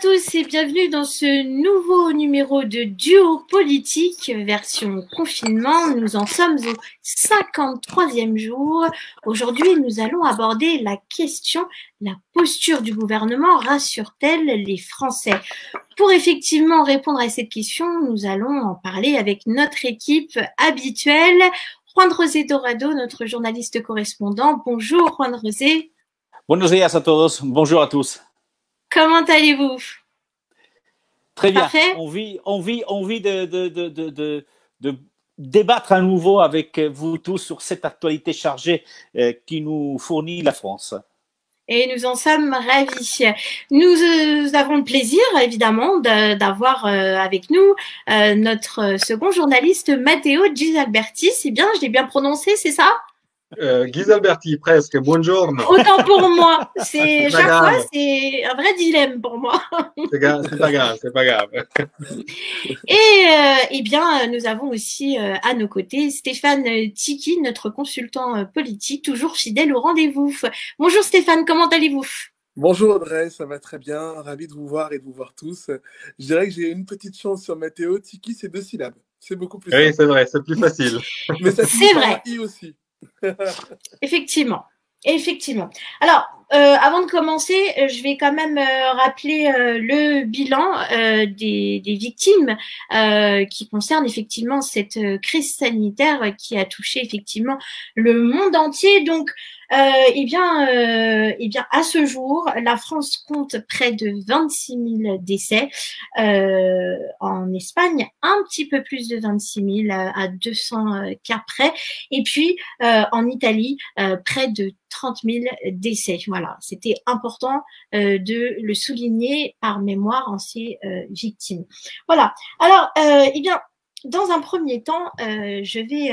tous et bienvenue dans ce nouveau numéro de Duo Politique version confinement. Nous en sommes au 53e jour. Aujourd'hui, nous allons aborder la question: la posture du gouvernement rassure-t-elle les Français? Pour effectivement répondre à cette question, nous allons en parler avec notre équipe habituelle. Juan José Dorado, notre journaliste correspondant. Bonjour Juan José. Buenos días a todos, bonjour à tous. Comment allez-vous? Très bien. Parfait. On vit de débattre à nouveau avec vous tous sur cette actualité chargée qui nous fournit la France. Et nous en sommes ravis. Nous avons le plaisir, évidemment, d'avoir avec nous notre second journaliste, Matteo Ghisalberti. C'est bien, je l'ai bien prononcé, c'est ça? Ghisalberti, presque. Buongiorno. Autant pour moi. Chaque fois, c'est un vrai dilemme pour moi. C'est pas grave, c'est pas grave. Et eh bien, nous avons aussi à nos côtés Stéphane Tiki, notre consultant politique, toujours fidèle au rendez-vous. Bonjour Stéphane, comment allez-vous? Bonjour Audrey, ça va très bien, ravi de vous voir et de vous voir tous. Je dirais que j'ai une petite chance sur Matteo. Tiki, c'est 2 syllabes, c'est beaucoup plus simple. Oui, c'est vrai, c'est plus facile. Mais ça c'est vrai. I aussi. Effectivement. Alors, avant de commencer, je vais quand même rappeler le bilan des victimes qui concerne effectivement cette crise sanitaire qui a touché effectivement le monde entier. Donc, eh bien, à ce jour, la France compte près de 26 000 décès. En Espagne, un petit peu plus de 26 000 à 200 cas près. Et puis, en Italie, près de 30 000 décès. Voilà, c'était important de le souligner par mémoire en ces victimes. Voilà. Alors, eh bien, dans un premier temps, je vais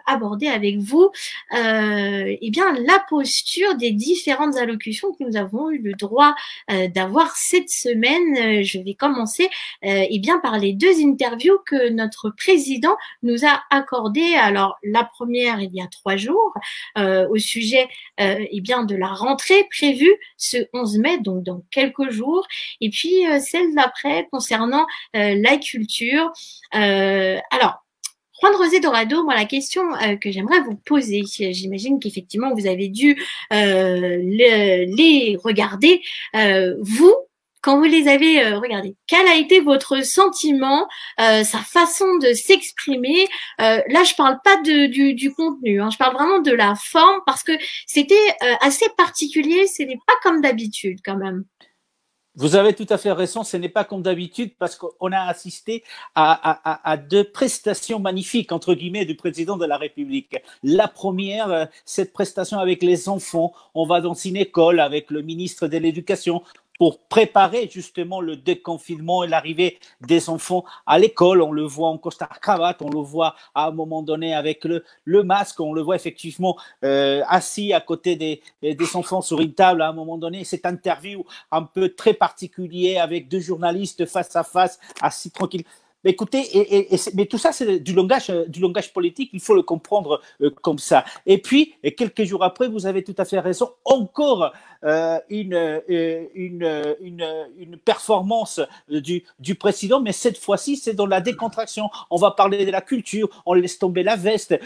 aborder avec vous eh bien, la posture des différentes allocutions que nous avons eu le droit d'avoir cette semaine. Je vais commencer eh bien, par les 2 interviews que notre président nous a accordées. Alors, la première, il y a 3 jours, au sujet eh bien, de la rentrée prévue ce 11 mai, donc dans quelques jours. Et puis, celle d'après concernant la culture. Alors, Juan José Dorado, moi, la question que j'aimerais vous poser, j'imagine qu'effectivement, vous avez dû les regarder. Vous, quand vous les avez regardés, quel a été votre sentiment, sa façon de s'exprimer? Là, je parle pas du contenu, hein, je parle vraiment de la forme, parce que c'était assez particulier, ce n'est pas comme d'habitude quand même. Vous avez tout à fait raison, ce n'est pas comme d'habitude parce qu'on a assisté à 2 prestations magnifiques, entre guillemets, du président de la République. La première, cette prestation avec les enfants. On va dans une école avec le ministre de l'Éducation pour préparer justement le déconfinement et l'arrivée des enfants à l'école. On le voit en costard-cravate, on le voit à un moment donné avec le masque, on le voit effectivement assis à côté des enfants sur une table à un moment donné. Cette interview un peu très particulière avec 2 journalistes face à face, assis tranquille. Mais écoutez, mais tout ça, c'est du langage politique, il faut le comprendre comme ça. Et puis, quelques jours après, vous avez tout à fait raison, encore une performance du président, mais cette fois-ci, c'est dans la décontraction. On va parler de la culture, on laisse tomber la veste,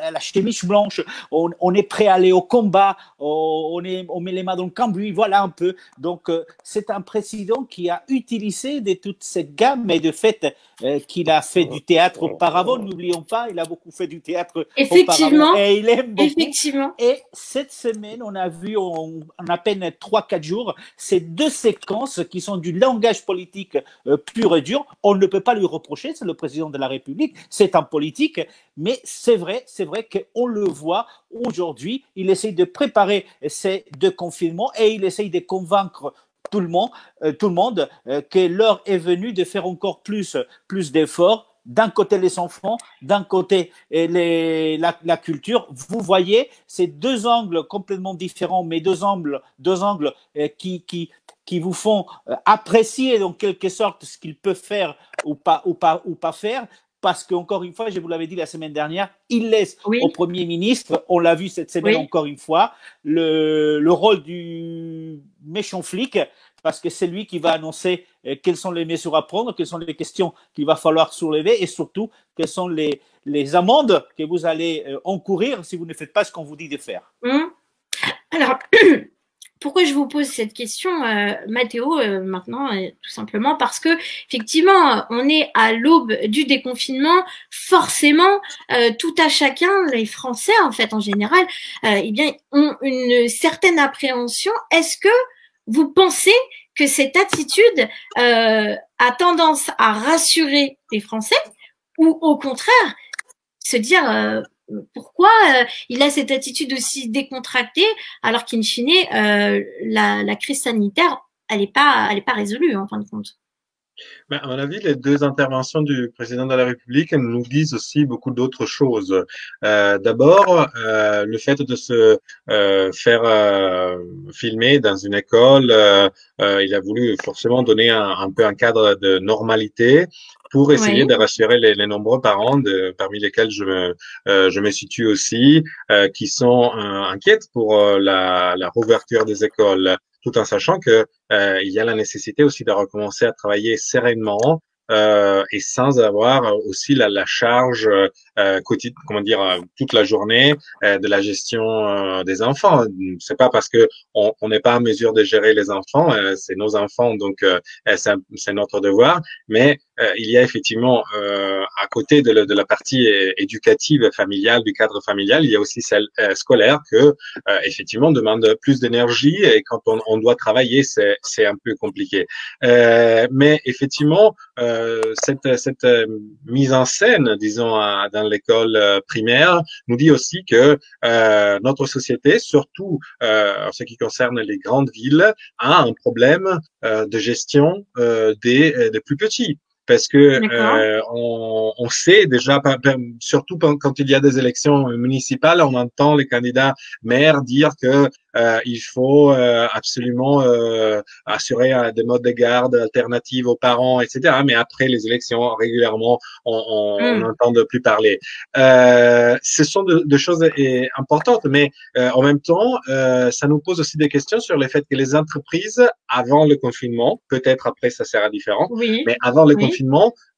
la chemise blanche, on est prêt à aller au combat, on met les mains dans le cambouis, voilà un peu. Donc, c'est un président qui a utilisé de toute cette gamme et de fait qu'il a fait du théâtre auparavant, n'oublions pas, il a beaucoup fait du théâtre auparavant et il aime beaucoup. Effectivement. Et cette semaine, on a vu en à peine 3-4 jours ces 2 séquences qui sont du langage politique pur et dur. On ne peut pas lui reprocher, c'est le président de la République, c'est un politique, mais c'est vrai qu'on le voit aujourd'hui, il essaye de préparer ces 2 confinements et il essaye de convaincre tout le monde que l'heure est venue de faire encore plus d'efforts. D'un côté les enfants, d'un côté la culture. Vous voyez, c'est 2 angles complètement différents, mais 2 angles qui vous font apprécier en quelque sorte ce qu'ils peuvent faire ou pas faire. Parce qu'encore une fois, je vous l'avais dit la semaine dernière, il laisse au Premier ministre, on l'a vu cette semaine encore une fois, le rôle du méchant flic, parce que c'est lui qui va annoncer quelles sont les mesures à prendre, quelles sont les questions qu'il va falloir soulever et surtout quelles sont les amendes que vous allez encourir si vous ne faites pas ce qu'on vous dit de faire. Alors, pourquoi je vous pose cette question, Mathéo, maintenant, tout simplement parce que effectivement, on est à l'aube du déconfinement. Forcément, tout à chacun, les Français en fait en général, eh bien, ont une certaine appréhension. Est-ce que vous pensez que cette attitude a tendance à rassurer les Français ou au contraire se dire pourquoi il a cette attitude aussi décontractée alors qu'in fine la crise sanitaire elle est pas résolue en fin de compte. Mais à mon avis, les deux interventions du président de la République nous disent aussi beaucoup d'autres choses. D'abord, le fait de se faire filmer dans une école, il a voulu forcément donner un peu un cadre de normalité pour essayer de rassurer les nombreux parents, parmi lesquels je me situe aussi, qui sont inquiets pour la réouverture des écoles, tout en sachant que il y a la nécessité aussi de recommencer à travailler sereinement et sans avoir aussi la charge quotidienne, comment dire, toute la journée de la gestion des enfants. C'est pas parce que on n'est pas en mesure de gérer les enfants, c'est nos enfants, donc c'est notre devoir. Mais il y a effectivement à côté de la partie éducative familiale, du cadre familial, il y a aussi celle scolaire que effectivement demande plus d'énergie et quand on doit travailler, c'est un peu compliqué. Mais effectivement, cette mise en scène, disons, dans l'école primaire, nous dit aussi que notre société, surtout en ce qui concerne les grandes villes, a un problème de gestion des plus petits. Parce que on sait déjà, surtout quand il y a des élections municipales, on entend les candidats maires dire que il faut absolument assurer des modes de garde alternatifs aux parents, etc. Mais après les élections, régulièrement, on n'entend plus parler. Ce sont de choses importantes, mais en même temps, ça nous pose aussi des questions sur le fait que les entreprises, avant le confinement, peut-être après ça sera différent, mais avant le confinement,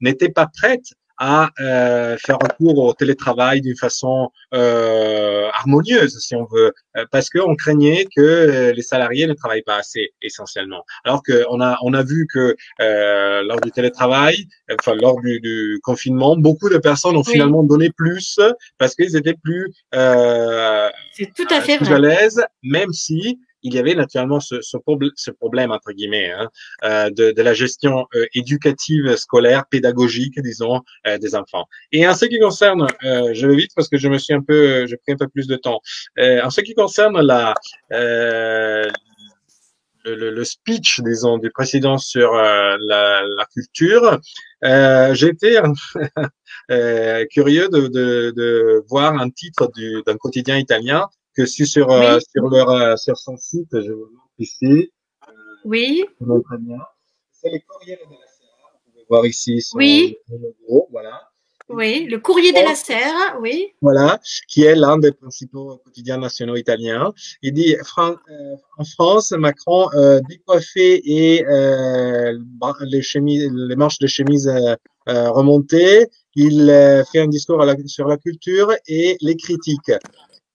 n'étaient pas prêtes à faire recours au télétravail d'une façon harmonieuse, si on veut, parce qu'on craignait que les salariés ne travaillent pas assez, essentiellement. Alors qu'on a vu que lors du télétravail, enfin lors du confinement, beaucoup de personnes ont finalement donné plus parce qu'ils étaient plus, c'est tout à fait plus à l'aise, même si il y avait naturellement ce problème, entre guillemets, de la gestion éducative, scolaire, pédagogique, disons, des enfants. Et en ce qui concerne, je vais vite parce que j'ai pris un peu plus de temps. En ce qui concerne le speech, disons, du président sur la culture, j'étais curieux de voir un titre d'un quotidien italien que sur son site, je vous montre ici. Oui. C'est le Corriere della Sera. Vous pouvez voir ici son logo, voilà. Oui, le Courrier della Sera, oui. Voilà, qui est l'un des principaux quotidiens nationaux italiens. Il dit en France, Macron décoiffé et les manches de chemise remontées. Il fait un discours sur la culture et les critiques.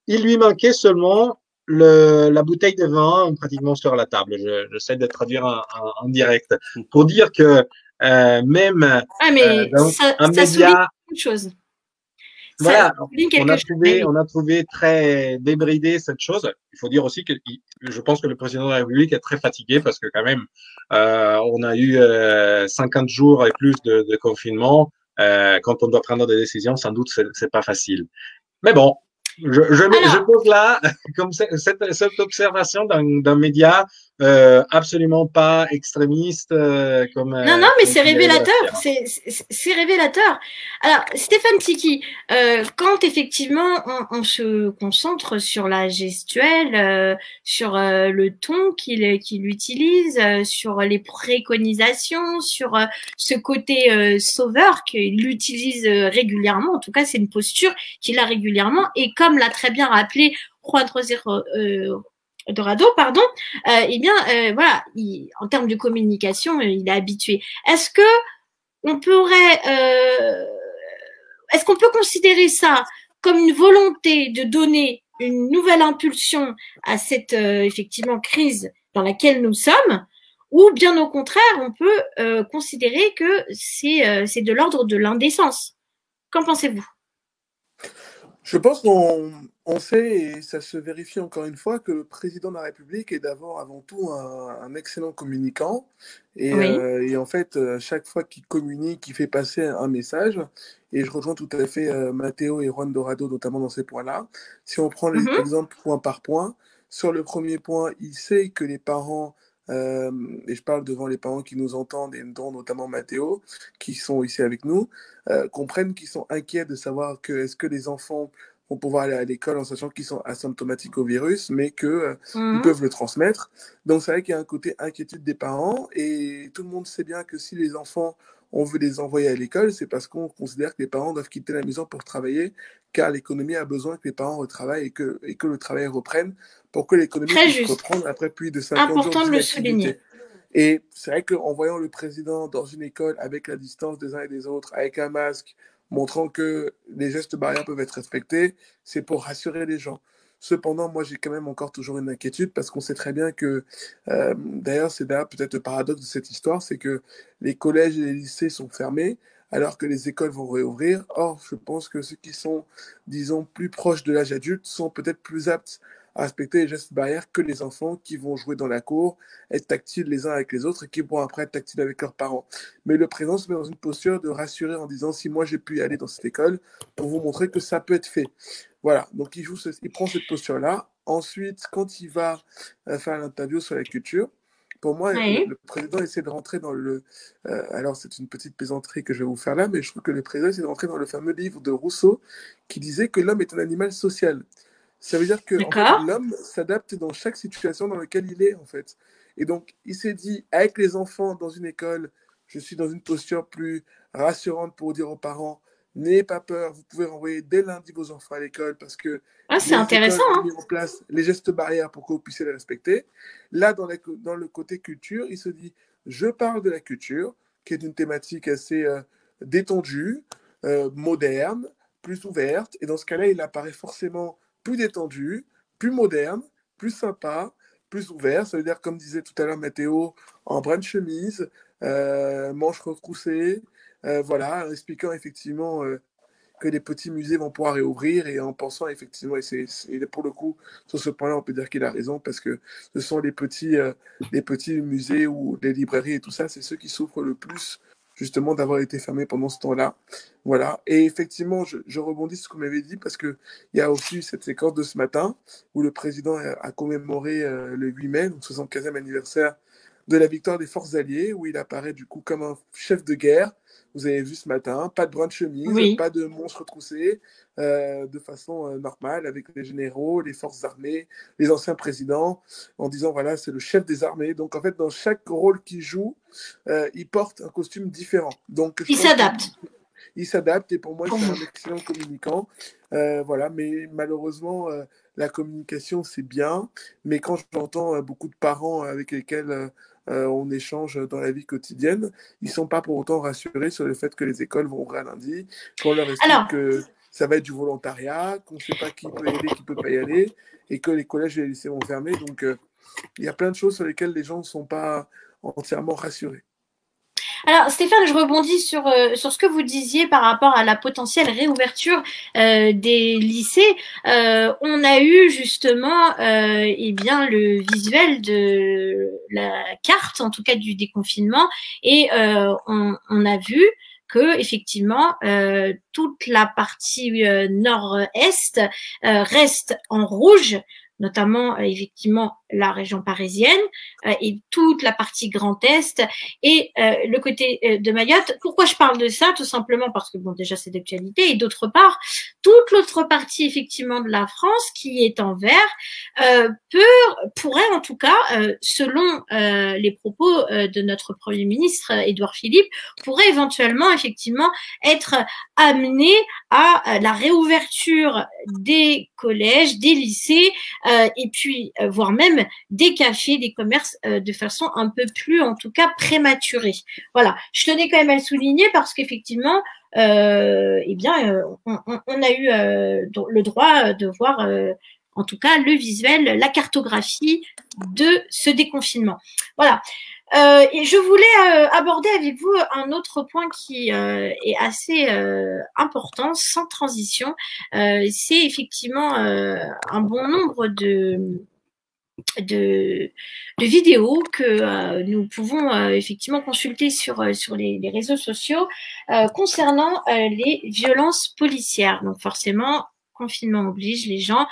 Il lui manquait seulement la bouteille de vin pratiquement sur la table. J'essaie de traduire en direct pour dire que même dans un média, chose. Voilà, on a trouvé très débridé cette chose. Il faut dire aussi que je pense que le président de la République est très fatigué parce que quand même, on a eu 50 jours et plus de confinement. Quand on doit prendre des décisions, sans doute c'est pas facile. Mais bon. Je pose là comme cette observation d'un média absolument pas extrémiste comme non mais c'est révélateur, c'est révélateur. Alors Stéphane Tiki, quand effectivement on se concentre sur la gestuelle, sur le ton qu'il utilise, sur les préconisations, sur ce côté sauveur qu'il utilise régulièrement, en tout cas c'est une posture qu'il a régulièrement, et comme l'a très bien rappelé Dorado, pardon, eh bien, voilà, en termes de communication, il est habitué. Est-ce qu'on peut considérer ça comme une volonté de donner une nouvelle impulsion à cette effectivement crise dans laquelle nous sommes, ou bien au contraire, on peut considérer que c'est de l'ordre de l'indécence? Qu'en pensez-vous? Je pense qu'on sait, et ça se vérifie encore une fois, que le président de la République est d'abord, avant tout, un excellent communicant. Oui. Et en fait, chaque fois qu'il communique, il fait passer un message. Et je rejoins tout à fait Matteo et Juan Dorado, notamment dans ces points-là. Si on prend les exemples point par point, sur le premier point, il sait que les parents, et je parle devant les parents qui nous entendent, et dont notamment Matteo, qui sont ici avec nous, comprennent qu'ils sont inquiets de savoir que est-ce que les enfants vont pouvoir aller à l'école en sachant qu'ils sont asymptomatiques au virus, mais que ils peuvent le transmettre. Donc c'est vrai qu'il y a un côté inquiétude des parents, et tout le monde sait bien que si les enfants, on veut les envoyer à l'école, c'est parce qu'on considère que les parents doivent quitter la maison pour travailler, car l'économie a besoin que les parents retravaillent et que le travail reprenne pour que l'économie Très puisse juste. reprendre après plus de 50 jours Important de le d'inactivité. souligner. Et c'est vrai qu'en voyant le président dans une école avec la distance des uns et des autres, avec un masque, montrant que les gestes barrières peuvent être respectés, c'est pour rassurer les gens. Cependant, moi, j'ai quand même encore toujours une inquiétude parce qu'on sait très bien que, d'ailleurs, c'est d'ailleurs peut-être le paradoxe de cette histoire, c'est que les collèges et les lycées sont fermés alors que les écoles vont réouvrir. Or, je pense que ceux qui sont, disons, plus proches de l'âge adulte sont peut-être plus aptes à respecter les gestes barrières que les enfants qui vont jouer dans la cour, être tactiles les uns avec les autres et qui vont après être tactiles avec leurs parents. Mais le président se met dans une posture de rassurer en disant si moi j'ai pu y aller dans cette école pour vous montrer que ça peut être fait. Voilà, donc il prend cette posture-là. Ensuite, quand il va faire l'interview sur la culture, pour moi, le président essaie de rentrer dans le... alors, c'est une petite plaisanterie que je vais vous faire là, mais je trouve que le président essaie de rentrer dans le fameux livre de Rousseau qui disait que l'homme est un animal social. Ça veut dire que en fait, l'homme s'adapte dans chaque situation dans laquelle il est, en fait. Et donc, il s'est dit, avec les enfants dans une école, je suis dans une posture plus rassurante pour dire aux parents, n'ayez pas peur, vous pouvez renvoyer dès lundi vos enfants à l'école parce que c'est intéressant, ont mis en place les gestes barrières pour que vous puissiez les respecter. Là, dans le côté culture, il se dit, je parle de la culture, qui est une thématique assez détendue, moderne, plus ouverte. Et dans ce cas-là, il apparaît forcément plus détendu, plus moderne, plus sympa, plus ouvert. Ça veut dire, comme disait tout à l'heure Mathéo, en bras de chemise, manches retroussées, voilà, en expliquant effectivement que les petits musées vont pouvoir réouvrir et en pensant effectivement, et pour le coup, sur ce point-là, on peut dire qu'il a raison parce que ce sont les petits musées ou les librairies et tout ça, c'est ceux qui souffrent le plus justement d'avoir été fermés pendant ce temps-là. Voilà. Et effectivement, je rebondis sur ce qu'on m'avait dit parce qu'il y a aussi cette séquence de ce matin où le président a commémoré le 8 mai, donc 75e anniversaire de la victoire des forces alliées, où il apparaît du coup comme un chef de guerre. Vous avez vu ce matin, pas de bras de chemise, pas de monstres retroussés, de façon normale, avec les généraux, les forces armées, les anciens présidents, en disant voilà, c'est le chef des armées. Donc en fait, dans chaque rôle qu'il joue, il porte un costume différent. Donc, il s'adapte. Il s'adapte et pour moi, c'est un excellent communicant. Voilà, mais malheureusement, la communication, c'est bien. Mais quand j'entends beaucoup de parents avec lesquels on échange dans la vie quotidienne, ils ne sont pas pour autant rassurés sur le fait que les écoles vont ouvrir lundi, qu'on leur explique que ça va être du volontariat, qu'on ne sait pas qui peut y aller, qui ne peut pas y aller, et que les collèges et les lycées vont fermer. Donc, il y a plein de choses sur lesquelles les gens ne sont pas entièrement rassurés. Alors Stéphane, je rebondis sur ce que vous disiez par rapport à la potentielle réouverture des lycées. On a eu justement bien le visuel de la carte, en tout cas du déconfinement, et on a vu que effectivement toute la partie nord-est reste en rouge, notamment effectivement la région parisienne et toute la partie Grand Est et le côté de Mayotte. Pourquoi je parle de ça? Tout simplement parce que bon, déjà c'est d'actualité, et d'autre part toute l'autre partie effectivement de la France qui est en vert pourrait en tout cas selon les propos de notre Premier ministre Édouard Philippe, pourrait éventuellement effectivement être amené à la réouverture des collèges, des lycées et puis voire même des cafés, des commerces de façon un peu plus, en tout cas, prématurée. Voilà, je tenais quand même à le souligner parce qu'effectivement, eh bien, on a eu le droit de voir, en tout cas, le visuel, la cartographie de ce déconfinement. Voilà. Et je voulais aborder avec vous un autre point qui est assez important, sans transition. C'est effectivement un bon nombre de vidéos que nous pouvons effectivement consulter sur les réseaux sociaux concernant les violences policières. Donc forcément, confinement oblige, les gens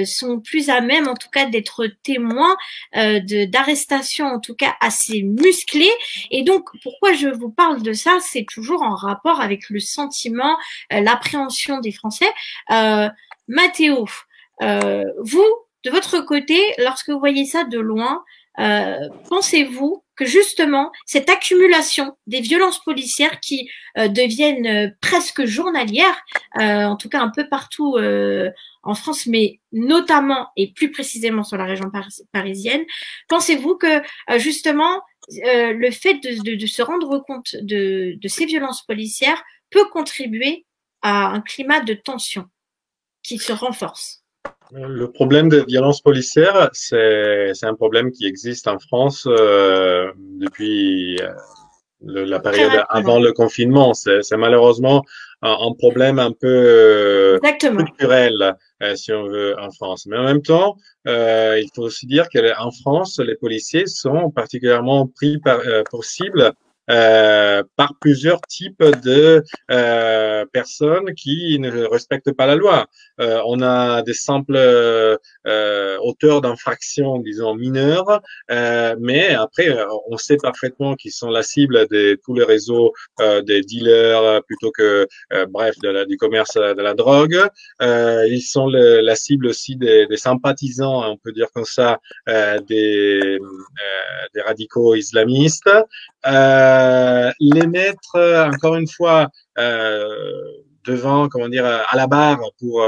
sont plus à même, en tout cas, d'être témoins d'arrestations, en tout cas, assez musclées. Et donc, pourquoi je vous parle de ça? C'est toujours en rapport avec le sentiment, l'appréhension des Français. Mathéo, vous, de votre côté, lorsque vous voyez ça de loin, pensez-vous que justement cette accumulation des violences policières qui deviennent presque journalières, en tout cas un peu partout en France, mais notamment et plus précisément sur la région parisienne, pensez-vous que justement le fait de se rendre compte de ces violences policières peut contribuer à un climat de tension qui se renforce? Le problème des violences policières, c'est un problème qui existe en France depuis la période avant le confinement. C'est malheureusement un problème un peu structurel, si on veut, en France. Mais en même temps, il faut aussi dire qu'en France, les policiers sont particulièrement pris pour cible par plusieurs types de personnes qui ne respectent pas la loi. On a des simples auteurs d'infractions, disons mineures, mais après, on sait parfaitement qu'ils sont la cible de tous les réseaux des dealers plutôt que, bref, du commerce de la drogue. Ils sont la cible aussi des sympathisants, on peut dire comme ça, des radicaux islamistes. Les mettre encore une fois devant, comment dire, à la barre pour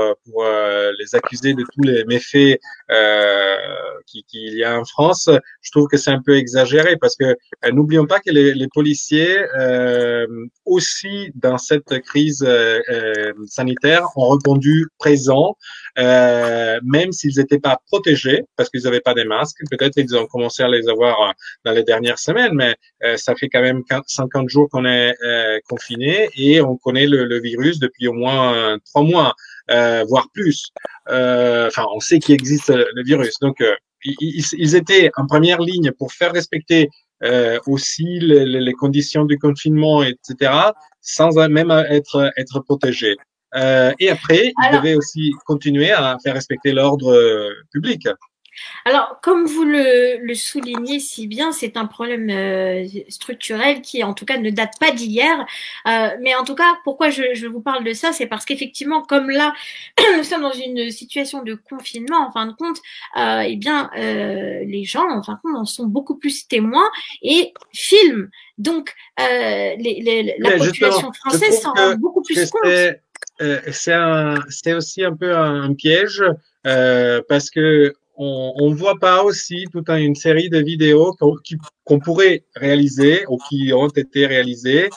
les accuser de tous les méfaits qu'il y a en France, je trouve que c'est un peu exagéré parce que n'oublions pas que les policiers aussi dans cette crise sanitaire ont répondu présent, même s'ils n'étaient pas protégés parce qu'ils n'avaient pas des masques. Peut-être ils ont commencé à les avoir dans les dernières semaines, mais ça fait quand même 50 jours qu'on est confiné et on connaît le virus depuis au moins 3 mois, voire plus. Enfin, on sait qu'il existe le virus. Donc, ils étaient en première ligne pour faire respecter aussi les conditions du confinement, etc., sans même être protégés. Et après, ils devaient aussi continuer à faire respecter l'ordre public. Alors, comme vous le soulignez si bien, c'est un problème structurel qui, en tout cas, ne date pas d'hier. Mais en tout cas, pourquoi je vous parle de ça, c'est parce qu'effectivement, comme là, nous sommes dans une situation de confinement, en fin de compte, eh bien, les gens, en fin de compte, en sont beaucoup plus témoins et filment. Donc, la population française s'en rend beaucoup plus compte. C'est aussi un peu un piège parce que on voit pas aussi toute une série de vidéos qu'on pourrait réaliser ou qui ont été réalisées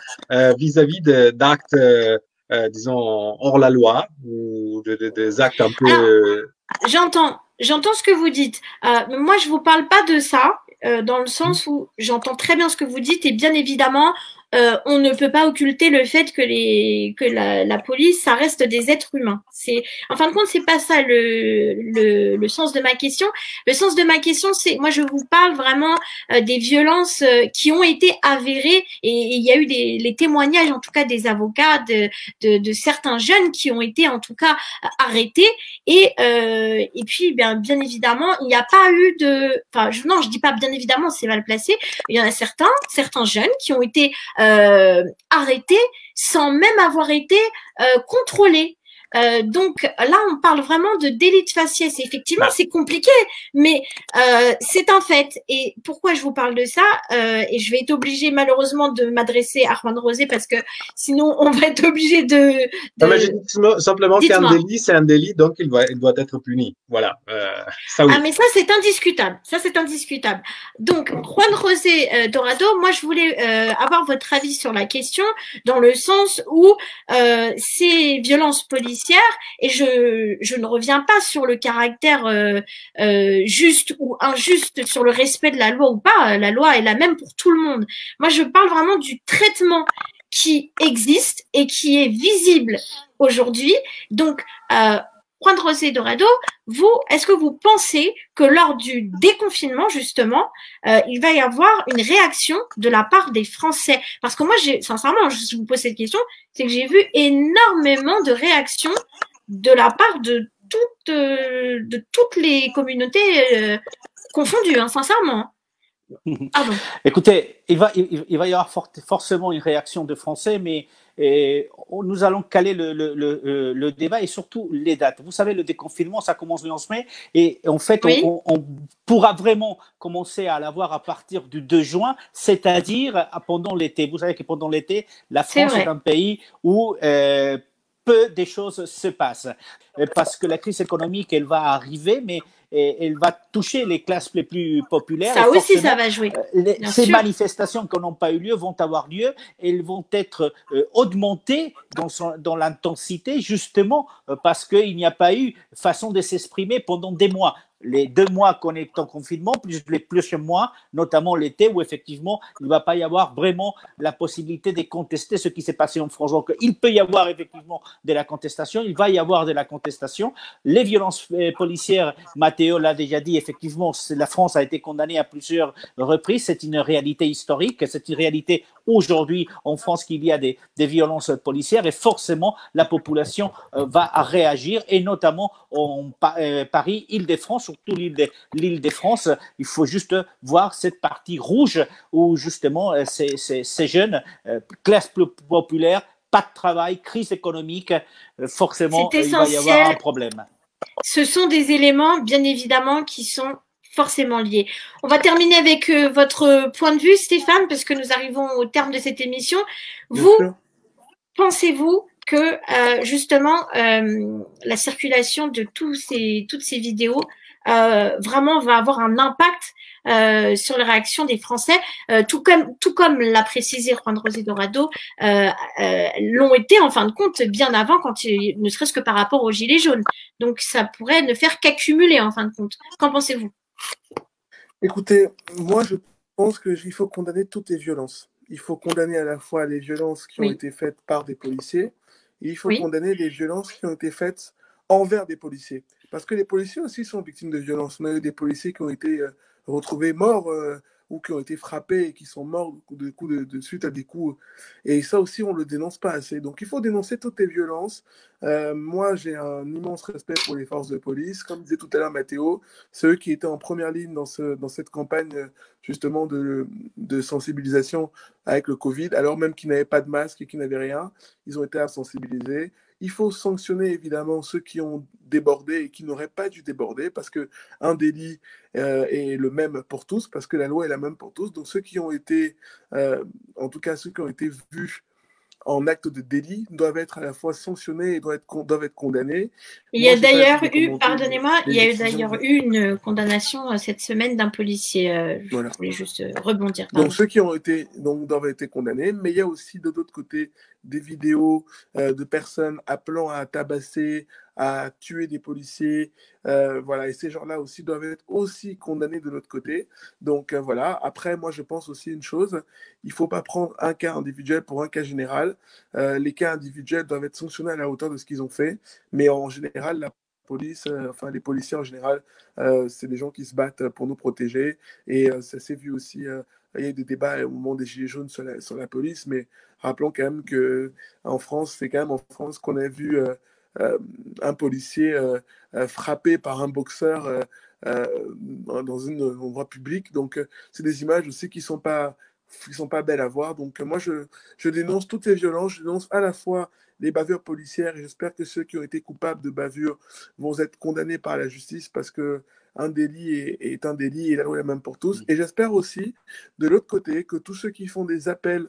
vis-à-vis d'actes, disons, hors la loi ou des actes un peu. Alors, j'entends ce que vous dites. Moi, je vous parle pas de ça dans le sens où j'entends très bien ce que vous dites et bien évidemment, on ne peut pas occulter le fait que la police, ça reste des êtres humains. En fin de compte, c'est pas ça le sens de ma question. Le sens de ma question, c'est, moi, je vous parle vraiment des violences qui ont été avérées et il y a eu les témoignages, en tout cas, des avocats de certains jeunes qui ont été, en tout cas, arrêtés et puis, bien évidemment, il n'y a pas eu non, je dis pas bien évidemment, c'est mal placé. Il y en a certains jeunes qui ont été arrêtés sans même avoir été contrôlés. Donc là, on parle vraiment de délit de faciès. Effectivement, c'est compliqué, mais c'est un fait. Et pourquoi je vous parle de ça et je vais être obligée malheureusement de m'adresser à Juan Rosé parce que sinon on va être obligé de... Non, mais je dis simplement qu'un délit, c'est un délit, donc il doit être puni. Voilà. Ça oui. Ah, mais ça, c'est indiscutable. Ça, c'est indiscutable. Donc, Juan José Dorado, moi, je voulais avoir votre avis sur la question dans le sens où ces violences policières, et je ne reviens pas sur le caractère juste ou injuste, sur le respect de la loi ou pas. La loi est la même pour tout le monde. Moi, je parle vraiment du traitement qui existe et qui est visible aujourd'hui. Donc, Juan José Dorado, vous, est-ce que vous pensez que lors du déconfinement, justement, il va y avoir une réaction de la part des Français? Parce que moi, sincèrement, je vous pose cette question, c'est que j'ai vu énormément de réactions de la part de toutes les communautés confondues, hein, sincèrement. Pardon. Écoutez, il va y avoir forcément une réaction de Français, mais nous allons caler le débat et surtout les dates. Vous savez, le déconfinement, ça commence le 11 mai et en fait, oui, on pourra vraiment commencer à l'avoir à partir du 2 juin, c'est-à-dire pendant l'été. Vous savez que pendant l'été, la France est un pays où peu des choses se passent parce que la crise économique, elle va arriver, mais elle va toucher les classes les plus populaires. Ça aussi, ça va jouer. Ces manifestations qui n'ont pas eu lieu vont avoir lieu et elles vont être augmentées dans l'intensité justement parce qu'il n'y a pas eu façon de s'exprimer pendant des mois. Les 2 mois qu'on est en confinement, plus les plusieurs mois, notamment l'été, où effectivement, il ne va pas y avoir vraiment la possibilité de contester ce qui s'est passé en France. Donc, il peut y avoir effectivement de la contestation, il va y avoir de la contestation. Les violences policières, Matteo l'a déjà dit, effectivement, la France a été condamnée à plusieurs reprises. C'est une réalité historique, c'est une réalité aujourd'hui en France qu'il y a des violences policières et forcément, la population va réagir et notamment en Paris, Île-de-France, surtout l'Île-de-France, il faut juste voir cette partie rouge où justement ces jeunes, classe populaire, pas de travail, crise économique, forcément il va y avoir un problème. Ce sont des éléments, bien évidemment, qui sont forcément liés. On va terminer avec votre point de vue, Stéphane, parce que nous arrivons au terme de cette émission. Vous, pensez-vous que justement la circulation de toutes ces vidéos vraiment va avoir un impact sur les réactions des Français, tout comme l'a précisé Juan José Dorado, l'ont été en fin de compte bien avant, ne serait-ce que par rapport aux Gilets jaunes. Donc ça pourrait ne faire qu'accumuler en fin de compte. Qu'en pensez-vous? Écoutez, moi je pense qu'il faut condamner toutes les violences. Il faut condamner à la fois les violences qui ont été faites par des policiers et il faut condamner les violences qui ont été faites envers des policiers. Parce que les policiers aussi sont victimes de violences. On a eu des policiers qui ont été retrouvés morts ou qui ont été frappés et qui sont morts de suite à des coups. Et ça aussi, on ne le dénonce pas assez. Donc, il faut dénoncer toutes les violences. Moi, j'ai un immense respect pour les forces de police. Comme disait tout à l'heure Matteo, c'est eux qui étaient en première ligne dans cette campagne justement de sensibilisation avec le Covid, alors même qu'ils n'avaient pas de masque et qu'ils n'avaient rien. Ils ont été à sensibiliser. Il faut sanctionner évidemment ceux qui ont débordé et qui n'auraient pas dû déborder parce qu'un délit est le même pour tous, parce que la loi est la même pour tous. Donc ceux qui ont été, en tout cas ceux qui ont été vus en acte de délit doivent être à la fois sanctionnés et doivent être condamnés. Il y a d'ailleurs eu, pardonnez-moi, il y a d'ailleurs eu une condamnation cette semaine d'un policier. Je voulais juste rebondir. Donc ceux qui ont été doivent être condamnés, mais il y a aussi de l'autre côté des vidéos de personnes appelant à tabasser, à tuer des policiers, voilà, et ces gens-là aussi doivent être aussi condamnés de l'autre côté. Donc voilà. Après, moi je pense aussi une chose, il ne faut pas prendre un cas individuel pour un cas général. Les cas individuels doivent être sanctionnés à la hauteur de ce qu'ils ont fait, mais en général, la police, enfin les policiers en général, c'est des gens qui se battent pour nous protéger, et ça s'est vu aussi. Il y a eu des débats au moment des Gilets jaunes sur la police, mais rappelons quand même qu'en France, c'est quand même en France qu'on a vu un policier frappé par un boxeur dans un endroit public. Donc, c'est des images aussi qui sont pas belles à voir. Donc, moi, je dénonce toutes les violences. Je dénonce à la fois les bavures policières, et j'espère que ceux qui ont été coupables de bavures vont être condamnés par la justice parce que un délit est un délit et la loi est la même pour tous. Et j'espère aussi, de l'autre côté, que tous ceux qui font des appels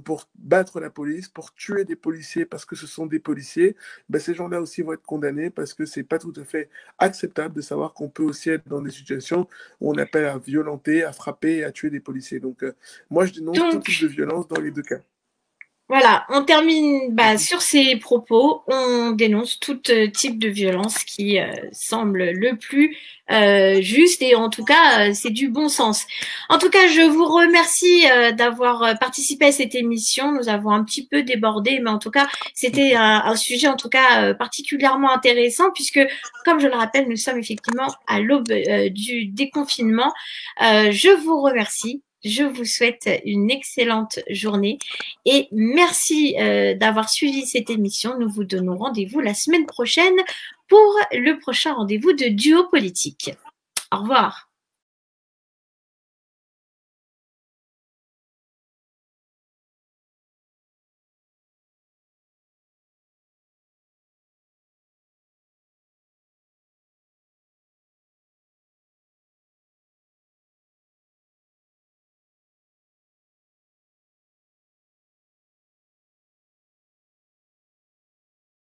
pour battre la police, pour tuer des policiers parce que ce sont des policiers, ben ces gens-là aussi vont être condamnés parce que c'est pas tout à fait acceptable de savoir qu'on peut aussi être dans des situations où on appelle à violenter, à frapper et à tuer des policiers. Donc, moi, je dénonce tout type de violence dans les deux cas. Voilà, on termine sur ces propos. On dénonce tout type de violence qui semble le plus juste et en tout cas, c'est du bon sens. En tout cas, je vous remercie d'avoir participé à cette émission. Nous avons un petit peu débordé, mais en tout cas, c'était un sujet en tout cas particulièrement intéressant puisque, comme je le rappelle, nous sommes effectivement à l'aube du déconfinement. Je vous remercie. Je vous souhaite une excellente journée et merci d'avoir suivi cette émission. Nous vous donnons rendez-vous la semaine prochaine pour le prochain rendez-vous de Duo Politique. Au revoir.